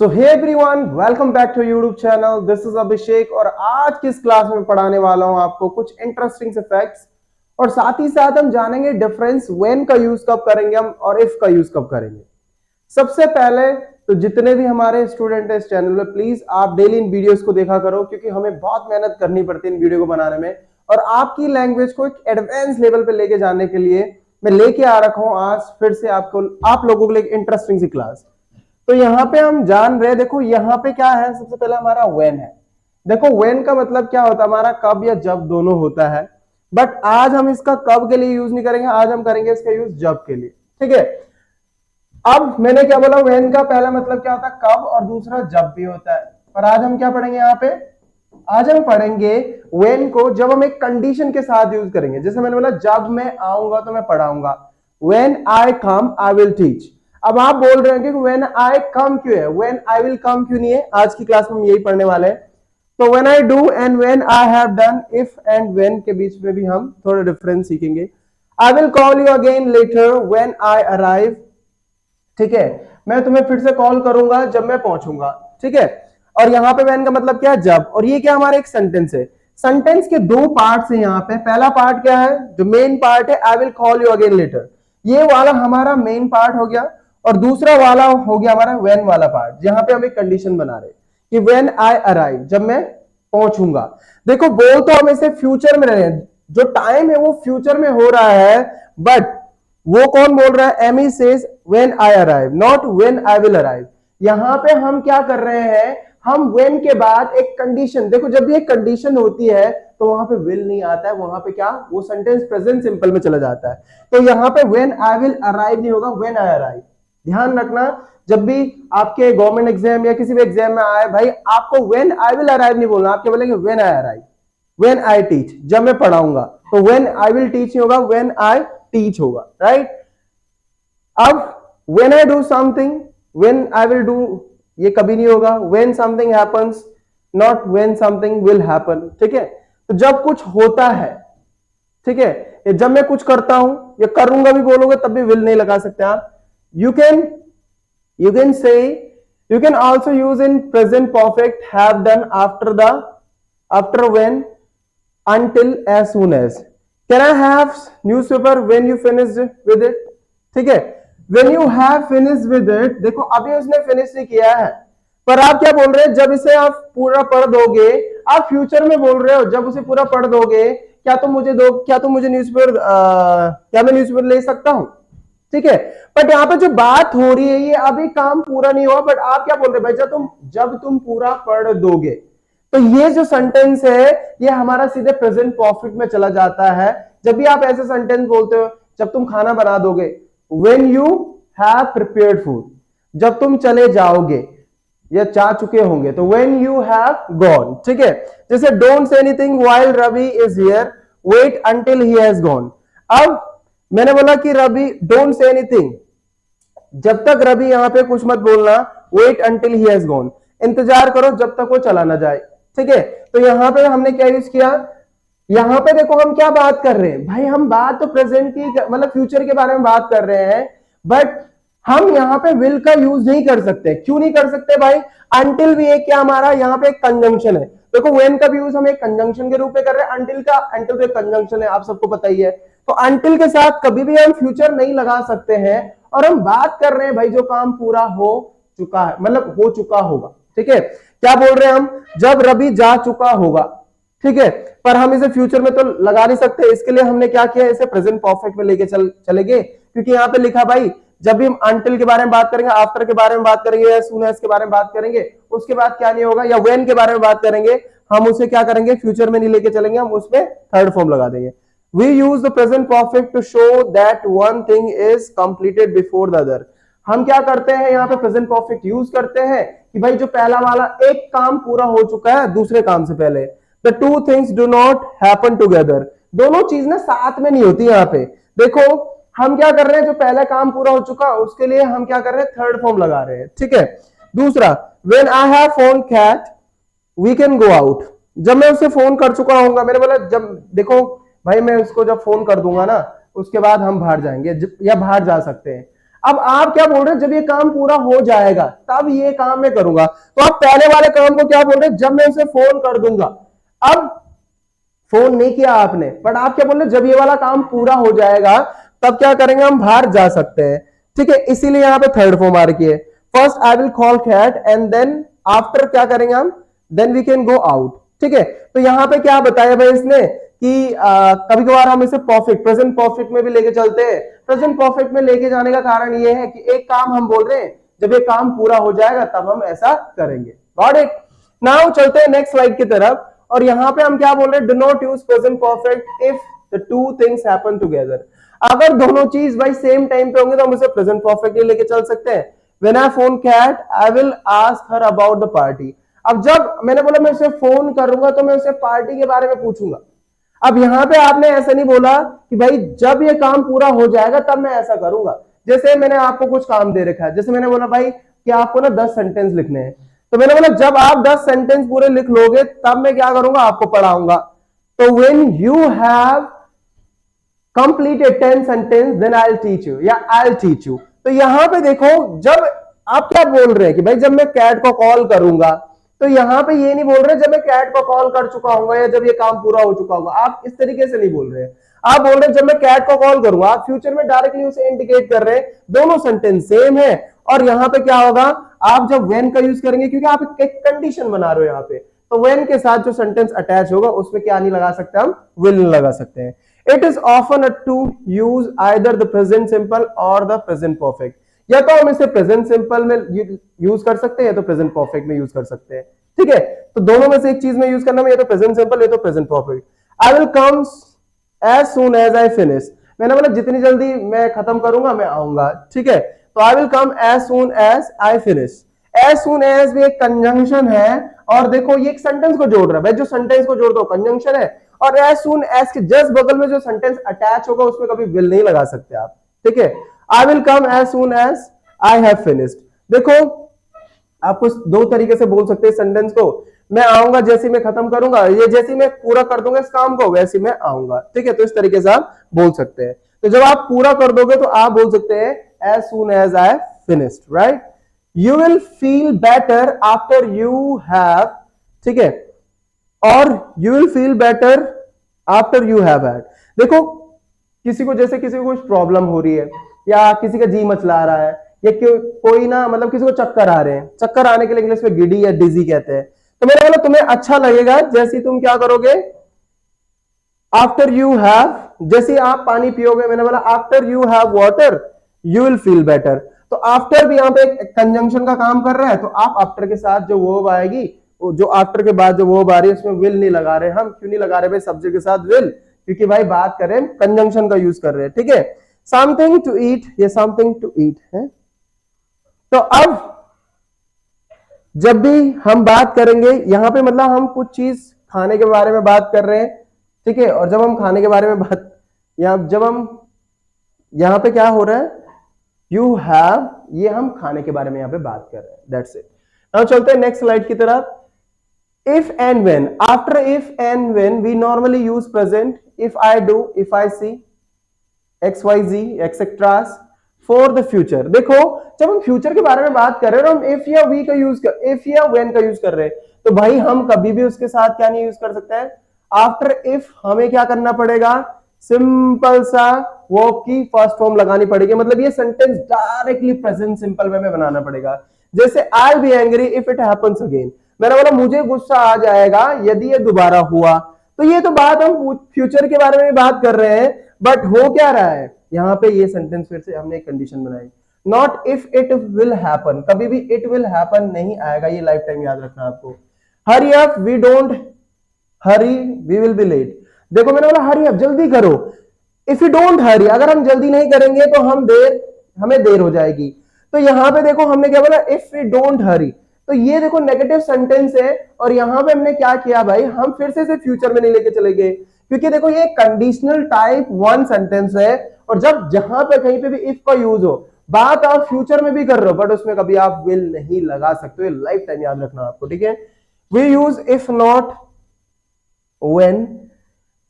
So hey everyone, welcome back to YouTube channel. This is Abhishek और आज की इस क्लास में पढ़ाने वाला हूं आपको कुछ इंटरेस्टिंग फैक्ट्स और साथ ही साथ हम जानेंगे डिफरेंस व्हेन का यूज कब करेंगे हम और इफ का यूज कब करेंगे। सबसे पहले तो जितने भी हमारे स्टूडेंट है इस चैनल में, प्लीज आप डेली इन वीडियोस को देखा करो क्योंकि हमें बहुत मेहनत करनी पड़ती है इन वीडियो को बनाने में और आपकी लैंग्वेज को एक एडवांस लेवल पे लेके जाने के लिए मैं लेके आ रखा हूं आज फिर से आप लोगों के लिए इंटरेस्टिंग सी क्लास। तो यहाँ पे हम जान रहे, देखो यहाँ पे क्या है, सबसे पहले हमारा व्हेन है। देखो व्हेन का मतलब क्या होता है, हमारा कब या जब दोनों होता है, बट आज हम इसका कब के लिए यूज नहीं करेंगे, आज हम करेंगे इसका यूज जब के लिए। ठीक है, अब मैंने क्या बोला, व्हेन का पहला मतलब क्या होता है कब और दूसरा जब भी होता है। पर आज हम क्या पढ़ेंगे यहाँ पे, आज हम पढ़ेंगे व्हेन को जब हम एक कंडीशन के साथ यूज करेंगे। जैसे मैंने बोला जब मैं आऊंगा तो मैं पढ़ाऊंगा, when I come I will teach. अब आप बोल रहे हैं कि व्हेन आई कम क्यों है, व्हेन आई विल कम क्यों नहीं है। आज की क्लास में हम यही पढ़ने वाले हैं। तो when I do and when I have done, if and when के बीच में भी हम थोड़ा डिफरेंस सीखेंगे। आई will call you again later when I arrive. ठीक है, मैं तुम्हें फिर से कॉल करूंगा जब मैं पहुंचूंगा। ठीक है, और यहाँ पे व्हेन का मतलब क्या है, जब। और ये क्या हमारा एक सेंटेंस है। सेंटेंस के दो पार्ट्स हैं यहाँ पे। पहला पार्ट क्या है, जो मेन पार्ट है, I will call you again later, ये वाला हमारा मेन पार्ट हो गया। और दूसरा वाला हो गया हमारा व्हेन वाला पार्ट, जहां पे हम एक कंडीशन बना रहे कि व्हेन आई अराइव, जब मैं पहुंचूंगा। देखो बोल तो हम इसे फ्यूचर में रहे हैं, जो टाइम है वो फ्यूचर में हो रहा है, बट वो कौन बोल रहा है, Amy says when I arrive not when I will arrive. यहां पे हम क्या कर रहे हैं, हम व्हेन के बाद एक कंडीशन, देखो जब भी एक कंडीशन होती है तो वहां पे विल नहीं आता है, वहां पे क्या, वो सेंटेंस प्रेजेंट सिंपल में चला जाता है। तो यहां पे व्हेन आई विल अराइव नहीं होगा, व्हेन आई अराइव। ध्यान रखना, जब भी आपके गवर्नमेंट एग्जाम या किसी भी एग्जाम में आए भाई, आपको व्हेन आई विल अराइव नहीं बोलना, आप क्या बोलेंगे when I arrive, when I teach, जब मैं पढ़ाऊंगा। तो व्हेन आई विल टीच नहीं होगा, व्हेन आई टीच होगा, राइट। अब when I do something, when I will do, ये कभी नहीं होगा। When something happens, not when something will happen. ठीक है, तो जब कुछ होता है, ठीक है, जब मैं कुछ करता हूं या करूंगा भी बोलोगे तब भी विल नहीं लगा सकते आप। You can say, you can also use in present perfect have done after when, until, as soon as. Can I have newspaper when you finished with it? ठीक है, when you have finished with it, देखो अभी उसने finish नहीं किया है, पर आप क्या बोल रहे हैं, जब इसे आप पूरा पढ़ दोगे, आप फ्यूचर में बोल रहे हो, जब उसे पूरा पढ़ दोगे, क्या तुम मुझे न्यूज़पेपर, क्या मैं न्यूज़पेपर ले सकता हूं। ठीक है, बट यहाँ पे जो बात हो रही है ये अभी काम पूरा नहीं हुआ, बट आप क्या बोल रहे हैं भाई, जब तुम पूरा पढ़ दोगे। तो ये जो सेंटेंस है ये हमारा सीधे प्रेजेंट परफेक्ट में चला जाता है। जब भी आप ऐसे सेंटेंस बोलते हो, जब तुम खाना बना दोगे, when you have prepared food, जब तुम चले जाओगे या जा चुके होंगे, तो व्हेन यू हैव गॉन। ठीक है, जैसे don't say anything while Ravi is here, wait until he has gone. अब मैंने बोला कि रवि, डोंट से एनीथिंग, जब तक रवि यहां पे कुछ मत बोलना, wait until he has gone, इंतजार करो जब तक वो चला ना जाए। ठीक है, तो यहां पे हमने क्या यूज किया, यहां पे देखो हम क्या बात कर रहे हैं भाई, हम बात तो प्रेजेंट की मतलब फ्यूचर के बारे में बात कर रहे हैं, बट हम यहाँ पे विल का यूज नहीं कर सकते। क्यों नहीं कर सकते भाई, अंटिल भी एक क्या हमारा यहाँ पे एक कंजंक्शन है। देखो व्हेन का भी यूज हम एक कंजंक्शन के रूप में कर रहे हैं, अंटिल तो एक कंजंक्शन है, आप सबको पता ही है। तो अंटिल के साथ कभी भी हम फ्यूचर नहीं लगा सकते हैं, और हम बात कर रहे हैं भाई जो काम पूरा हो चुका है, मतलब हो चुका होगा। ठीक है, क्या बोल रहे हैं हम, जब रवि जा चुका होगा। ठीक है, पर हम इसे फ्यूचर में तो लगा नहीं सकते, इसके लिए हमने क्या किया, इसे प्रेजेंट परफेक्ट में लेके चले गए, क्योंकि यहाँ पे लिखा भाई जब भी हम अंटिल के बारे में बात करेंगे, आफ्टर के बारे में बात करेंगे, या सून एज के बारे में बात करेंगे, उसके बाद क्या नहीं होगा, या व्हेन के बारे में बात करेंगे, हम उसे क्या करेंगे, फ्यूचर में नहीं लेके चलेंगे, हम उसमें थर्ड फॉर्म लगा देंगे। We use the present perfect to show that one thing is completed before the other. हम क्या करते हैं यहाँ पे प्रेजेंट परफेक्ट यूज करते हैं कि भाई जो पहला वाला एक काम पूरा हो चुका है दूसरे काम से पहले। The two things do not happen together. दोनों चीज ना साथ में नहीं होती। यहाँ पे देखो हम क्या कर रहे हैं, जो पहला काम पूरा हो चुका उसके लिए हम क्या कर रहे हैं, थर्ड फॉर्म लगा रहे हैं। ठीक है, दूसरा, when I have phone cat we can go out. जब मैं उसे फोन कर चुका हूँ, मैंने बोला जब, देखो भाई मैं उसको जब फोन कर दूंगा ना, उसके बाद हम बाहर जाएंगे या बाहर जा सकते हैं। अब आप क्या बोल रहे हैं, जब ये काम पूरा हो जाएगा तब ये काम मैं करूंगा। तो आप पहले वाले काम को क्या बोल रहे हैं, जब मैं उसे फोन कर दूंगा। अब फोन नहीं किया आपने, बट आप क्या बोल रहे हैं, जब ये वाला काम पूरा हो जाएगा तब क्या करेंगे, हम बाहर जा सकते हैं। ठीक है, इसीलिए यहां पे थर्ड फॉर्म आ रखी है। First I will call Cat and then after क्या करेंगे हम, then we can go out. ठीक है, तो यहां पे क्या बताया भाई इसने कि कभी कभार हम इसे परफेक्ट, प्रेजेंट परफेक्ट में भी लेके चलते हैं। प्रेजेंट परफेक्ट में लेके जाने का कारण ये है कि एक काम हम बोल रहे हैं, जब ये काम पूरा हो जाएगा तब हम ऐसा करेंगे। Got it. नाउ चलते हैं नेक्स्ट स्लाइड की तरफ, और यहां पे हम क्या बोल रहे हैं, do not use present perfect if the two things happen together. अगर दोनों चीज भाई सेम टाइम पे होंगे तो हम इसे प्रेजेंट परफेक्ट ही लेके चल सकते हैं। When I phone Cat I will ask her about the party. अब जब मैंने बोला मैं उसे फोन करूंगा तो मैं उसे पार्टी के बारे में पूछूंगा। अब यहां पे आपने ऐसा नहीं बोला कि भाई जब ये काम पूरा हो जाएगा तब मैं ऐसा करूंगा। जैसे मैंने आपको कुछ काम दे रखा है, जैसे मैंने बोला भाई कि आपको ना 10 सेंटेंस लिखने हैं, तो मैंने बोला जब आप 10 सेंटेंस पूरे लिख लोगे तब मैं क्या करूंगा, आपको पढ़ाऊंगा। तो when you have completed 10 sentence then I will teach you, या आई विल टीच यू। तो यहां पे देखो, जब आप क्या बोल रहे हैं कि भाई जब मैं कैट को कॉल करूंगा, तो यहां पे ये नहीं बोल रहे जब मैं कैट को कॉल कर चुका हूँ या जब ये काम पूरा हो चुका होगा। आप इस तरीके से नहीं बोल रहे हैं, आप बोल रहे हैं जब मैं कैट को कॉल करूंगा। आप फ्यूचर में डायरेक्टली उसे इंडिकेट कर रहे हैं, दोनों सेंटेंस सेम है। और यहां पे क्या होगा, आप जब व्हेन का यूज करेंगे, क्योंकि आप एक कंडीशन बना रहे हो यहां पे, तो व्हेन के साथ जो सेंटेंस अटैच होगा उसमें क्या नहीं लगा सकते, हम विल नहीं लगा सकते हैं। It is often to use either the present simple और द प्रेजेंट परफेक्ट। या तो हम इसे प्रेजेंट सिंपल में यूज कर सकते हैं या तो प्रेजेंट परफेक्ट में यूज कर सकते हैं। ठीक है, तो दोनों में से एक चीज में यूज करना, या तो प्रेजेंट सिंपल या तो present perfect. I will come as soon as I finish. मैंने बोला जितनी जल्दी मैं खत्म करूंगा मैं आऊंगा। ठीक है, तो I will come as soon as I finish. As soon as भी एक कंजंक्शन है, और देखो ये एक सेंटेंस को जोड़ रहा है भाई, जो सेंटेंस को जोड़ दो कंजंक्शन है। और एज सून एज के जस्ट बगल में जो सेंटेंस अटैच होगा उसमें कभी विल नहीं लगा सकते आप। ठीक है, I will come as soon as I have finished. देखो आप कुछ दो तरीके से बोल सकते हैं सेंटेंस को, मैं आऊंगा जैसे मैं खत्म करूंगा, ये जैसे मैं पूरा कर दूंगा इस काम को वैसे मैं आऊंगा। ठीक है, तो इस तरीके से आप बोल सकते हैं। तो जब आप पूरा कर दोगे तो आप बोल सकते हैं as soon as I finished, right. You will feel better after you have, ठीक है, और you will feel better after you have had. देखो किसी को, जैसे किसी को कुछ प्रॉब्लम हो रही है, या किसी का जी मचला रहा है, या कोई ना मतलब किसी को चक्कर आ रहे हैं, चक्कर आने के लिए इंग्लिश में गिडी या डिजी कहते हैं। तो मैंने बोला तुम्हें अच्छा लगेगा जैसे तुम क्या करोगे, आफ्टर यू हैव, जैसे आप पानी पियोगे, मैंने बोला after you have water you will feel better. तो आफ्टर भी यहां पे एक कंजंक्शन का काम कर रहा है, तो आप आफ्टर के साथ जो वर्ब आएगी, जो आफ्टर के बाद जो वर्ब आ रही है उसमें विल नहीं लगा रहे। हम क्यों नहीं लगा रहे भाई सब्जेक्ट के साथ विल, क्योंकि भाई बात करें कंजंक्शन का यूज कर रहे हैं। ठीक है, समथिंग टू ईट, ये समथिंग टू ईट है। तो अब जब भी हम बात करेंगे यहां पे, मतलब हम कुछ चीज खाने के बारे में बात कर रहे हैं। ठीक है, और जब हम खाने के बारे में बात, जब हम यहां पे क्या हो रहा है, यू हैव, ये हम खाने के बारे में यहां पे बात कर रहे हैं। That's it. नाउ चलते हैं नेक्स्ट स्लाइड की तरफ। If and when, after if and when we normally use present, if I do, if I see, x y z etc for the future। देखो जब हम फ्यूचर के बारे में बात कर रहे हैं और हम if या we का यूज कर, if या when का यूज कर रहे हैं, तो भाई हम कभी भी उसके साथ क्या नहीं यूज कर सकते हैं, आफ्टर if हमें क्या करना पड़ेगा, सिंपल सा वर्ब की फर्स्ट फॉर्म लगानी पड़ेगी। मतलब ये sentence directly present simple way में बनाना पड़ेगा। जैसे I'll be angry if it happens again, मैंने बोला मुझे गुस्सा आ जाएगा यदि ये दोबारा हुआ। तो ये तो बात हम फ्यूचर के बारे में बात कर रहे हैं, बट हो क्या रहा है यहां पे, ये सेंटेंस फिर से हमने एक कंडीशन बनाई, not if it will happen. कभी भी इट विल हैपन नहीं आएगा, ये लाइफ टाइम याद रखना आपको। Hurry up, we don't hurry, we will be late. देखो मैंने बोला हरी अप, जल्दी करो। इफ यू डोंट हरी, अगर हम जल्दी नहीं करेंगे तो हमें देर हो जाएगी। तो यहां पे देखो हमने क्या बोला, इफ वी डोंट हरी। तो ये देखो नेगेटिव सेंटेंस है, और यहां पे हमने क्या किया भाई, हम फिर से फ्यूचर में नहीं लेके चले गए, क्योंकि देखो ये कंडीशनल टाइप वन सेंटेंस है। और जब जहां पे कहीं पे भी इफ का यूज हो, बात आप फ्यूचर में भी कर रहे हो, बट उसमें कभी आप विल नहीं लगा सकते, लाइफ टाइम याद रखना आपको। ठीक है, we use if not when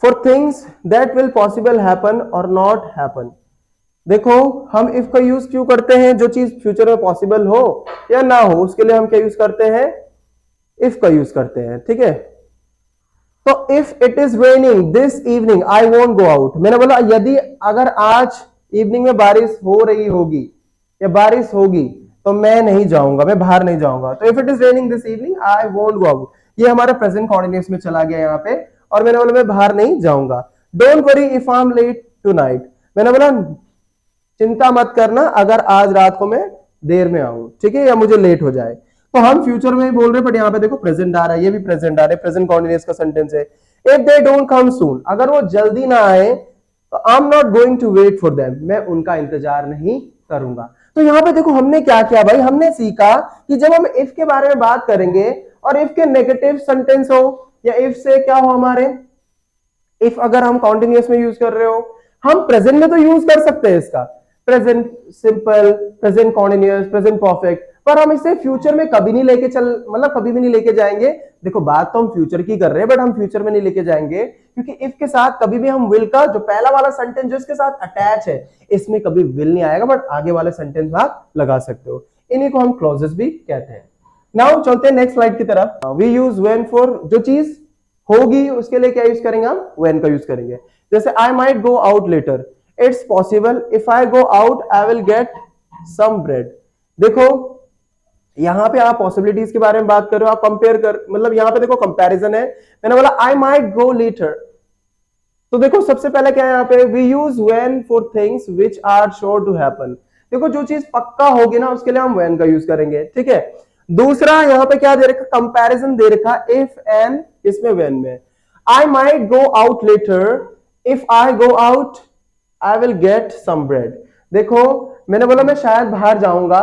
for things that will possible happen और नॉट हैपन। देखो हम इफ का यूज क्यों करते हैं, जो चीज फ्यूचर में पॉसिबल हो या ना हो उसके लिए हम क्या यूज करते हैं, इफ का यूज करते हैं, ठीक है। तो if it is raining this evening I won't go out, मैंने बोला यदि अगर आज इवनिंग में बारिश हो रही होगी या बारिश होगी तो मैं नहीं जाऊंगा, मैं बाहर नहीं जाऊंगा। तो if it is raining this evening I won't go out, ये हमारे प्रेजेंट कोऑर्डिनेट्स में चला गया यहाँ पे, और मैंने बोला मैं बाहर नहीं जाऊंगा। Don't worry if I am late tonight, मैंने बोला चिंता मत करना अगर आज रात को मैं देर में आऊं, ठीक है, या मुझे लेट हो जाए। तो हम फ्यूचर में बोल रहे, बट यहाँ पे देखो प्रेजेंट आ रहा है, ये भी प्रेजेंट आ रहा है, प्रेजेंट कॉन्टिन्यूअस का सेंटेंस है। If they don't come soon, अगर वो जल्दी ना आए तो I am not going to wait for them, मैं उनका इंतजार नहीं करूंगा। तो यहाँ पे देखो हमने क्या किया भाई, हमने सीखा कि जब हम इफ के बारे में बात करेंगे और इफ के नेगेटिव सेंटेंस हो या इफ से क्या हो हमारे, इफ अगर हम कॉन्टिन्यूअस में यूज कर रहे हो, हम प्रेजेंट में तो यूज कर सकते हैं इसका, present simple, present continuous, present perfect, पर हम इसे फ्यूचर में कभी नहीं लेके चल, मतलब कभी भी नहीं लेके जाएंगे। देखो बात तो हम फ्यूचर की कर रहे हैं बट हम फ्यूचर में नहीं लेके जाएंगे, क्योंकि इफ के साथ कभी भी हम विल का जो पहला वाला सेंटेंस जो इसके साथ अटैच है इसमें कभी विल नहीं आएगा, बट आगे वाले सेंटेंस आप लगा सकते हो, इन्हीं को हम क्लॉजेस भी कहते हैं। नाउ चलते हैं नेक्स्ट स्लाइड की तरफ। वी यूज व्हेन फॉर जो चीज होगी उसके लिए क्या यूज करेंगे, हम व्हेन का यूज करेंगे। जैसे I might go out later, it's possible if I go out I will get some bread. देखो यहां पे आप पॉसिबिलिटीज के बारे में बात कर रहे हो, आप कंपेयर कर, मतलब यहां पे देखो कंपैरिजन है। मैंने बोला आई माइट गो लेटर, तो देखो सबसे पहले क्या है यहाँ पे, we use when for things which are sure to happen. देखो जो चीज पक्का होगी ना उसके लिए हम व्हेन का यूज करेंगे, ठीक है। दूसरा यहाँ पे क्या दे रखा, कंपैरिजन दे रखा, इफ एंड इसमें व्हेन में। I might go out later, if I go out I will get some bread. देखो मैंने बोला मैं शायद बाहर जाऊंगा,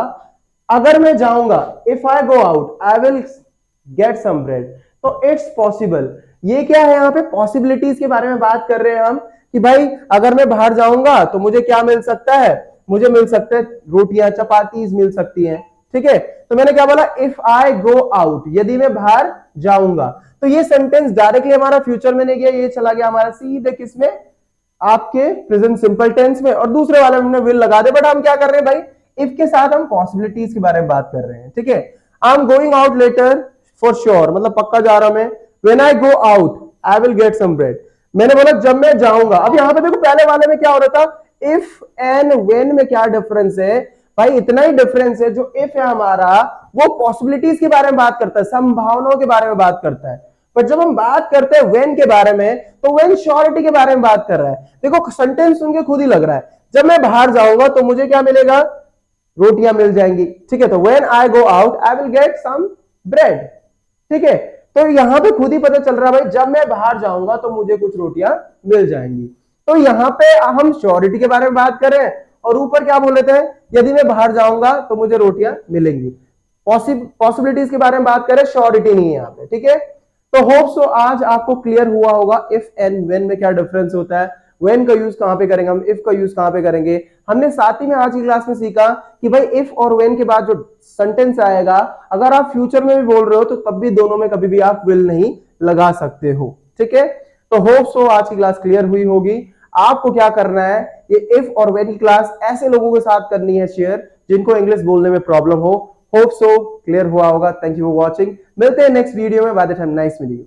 अगर मैं जाऊंगा if I go out I will get some bread, तो इट्स पॉसिबल। ये क्या है, यहाँ पे पॉसिबिलिटीज के बारे में बात कर रहे हैं हम कि भाई अगर मैं बाहर जाऊंगा तो मुझे क्या मिल सकता है, मुझे मिल सकता है रोटियां चपातीज मिल सकती हैं, ठीक है। तो मैंने क्या बोला, इफ आई गो आउट, यदि मैं बाहर जाऊंगा। तो ये सेंटेंस डायरेक्टली हमारा फ्यूचर में नहीं गया, ये चला गया हमारा सीधे किसमें, आपके प्रेजेंट सिंपल टेंस में, और दूसरे वाले में हमने विल लगा दे। बट हम क्या कर रहे हैं भाई, इफ के साथ हम पॉसिबिलिटीज के बारे में बात कर रहे हैं, ठीक है। I am going out later for sure, मतलब पक्का जा रहा हूं मैं। When I go out I will get some bread, मैंने बोला जब मैं जाऊंगा। अब यहां पे देखो पहले वाले में क्या हो रहा था, इफ एंड व्हेन में क्या डिफरेंस है भाई, इतना ही डिफरेंस है। जो इफ है हमारा वो पॉसिबिलिटीज के बारे में बात करता है, संभावनाओं के बारे में बात करता है, पर जब हम बात करते हैं व्हेन के बारे में तो व्हेन श्योरिटी के बारे में बात कर रहा है। देखो सेंटेंस सुन के खुद ही लग रहा है, जब मैं बाहर जाऊंगा तो मुझे क्या मिलेगा, रोटियां मिल जाएंगी, ठीक है। तो when I go out I will get some bread, ठीक है। तो यहां पे खुद ही पता चल रहा है भाई, जब मैं बाहर जाऊंगा तो मुझे कुछ रोटियां मिल जाएंगी। तो यहां पे हम श्योरिटी के बारे में बात कर रहे हैं, और ऊपर क्या बोल रहे थे, यदि मैं बाहर जाऊंगा तो मुझे रोटियां मिलेंगी। पॉसिबिलिटीज के बारे में बात करें, श्योरिटी नहीं है यहाँ पे, ठीक है। तो होप सो आज आपको क्लियर हुआ होगा इफ एंड व्हेन में क्या डिफरेंस होता है, व्हेन का यूज कहां पे करेंगे हम, इफ का यूज कहां पे करेंगे। हमने साथ ही में आज की क्लास में सीखा कि भाई इफ और व्हेन के बाद जो सेंटेंस आएगा, अगर आप फ्यूचर में भी बोल रहे हो तो तब भी दोनों में कभी भी आप विल नहीं लगा सकते हो, ठीक है। तो होप सो आज की क्लास क्लियर हुई होगी। आपको क्या करना है, ये इफ और व्हेन की क्लास ऐसे लोगों के साथ करनी है शेयर जिनको इंग्लिश बोलने में प्रॉब्लम हो। होप सो क्लियर हुआ होगा। थैंक यू फॉर वॉचिंग, मिलते हैं नेक्स्ट वीडियो में, by the time nice meeting you.